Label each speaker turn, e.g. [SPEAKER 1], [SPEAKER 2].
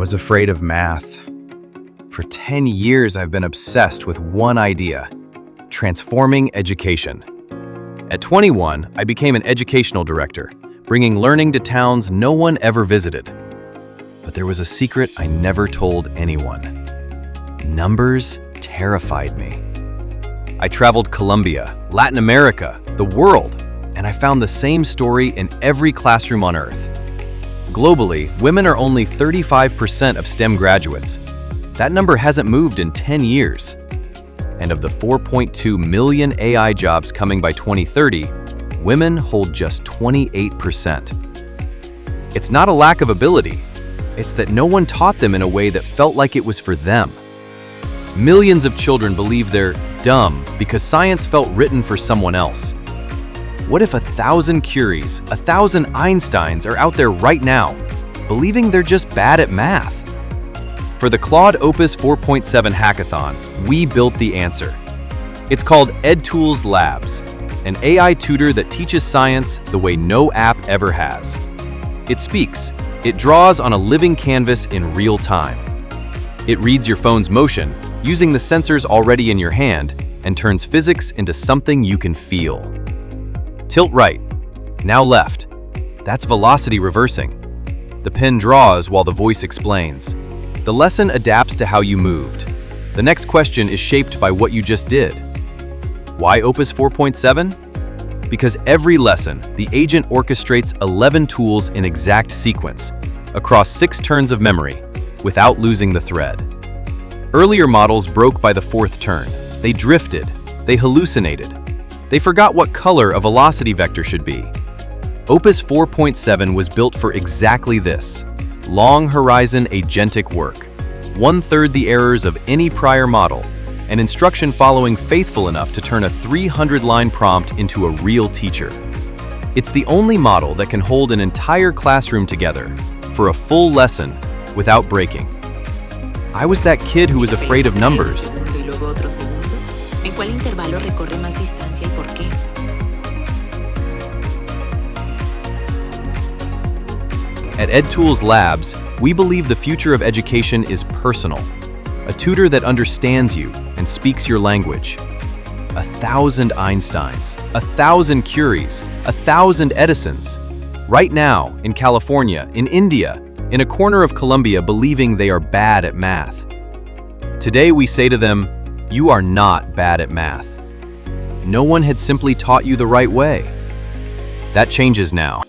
[SPEAKER 1] was afraid of math. For 10 years, I've been obsessed with one idea: transforming education. At 21, I became an educational director, bringing learning to towns no one ever visited. But there was a secret I never told anyone. Numbers terrified me. I traveled Colombia, Latin America, the world, and I found the same story in every classroom on Earth. Globally, women are only 35% of STEM graduates. That number hasn't moved in 10 years. And of the 4.2 million AI jobs coming by 2030, women hold just 28%. It's not a lack of ability, it's that no one taught them in a way that felt like it was for them. Millions of children believe they're dumb because science felt written for someone else. What if 1,000 Curies, 1,000 Einsteins are out there right now, believing they're just bad at math? For the Claude Opus 4.7 Hackathon, we built the answer. It's called Edtools Labs, an AI tutor that teaches science the way no app ever has. It speaks, it draws on a living canvas in real time. It reads your phone's motion, using the sensors already in your hand, and turns physics into something you can feel. Tilt right, now left. That's velocity reversing. The pen draws while the voice explains. The lesson adapts to how you moved. The next question is shaped by what you just did. Why Opus 4.7? Because every lesson, the agent orchestrates 11 tools in exact sequence, across 6 turns of memory, without losing the thread. Earlier models broke by the 4th turn. They drifted, they hallucinated. They forgot what color a velocity vector should be. Opus 4.7 was built for exactly this: long horizon agentic work, 1/3 the errors of any prior model, and instruction following faithful enough to turn a 300-line prompt into a real teacher. It's the only model that can hold an entire classroom together for a full lesson without breaking. I was that kid who was afraid of numbers.
[SPEAKER 2] ¿En cuál intervalo recorre más distancia y por qué?
[SPEAKER 1] At Edtools Labs, we believe the future of education is personal. A tutor that understands you and speaks your language. 1,000 Einsteins, 1,000 Curies, 1,000 Edisons. Right now, in California, in India, in a corner of Colombia believing they are bad at math. Today we say to them, you are not bad at math. No one had simply taught you the right way. That changes now.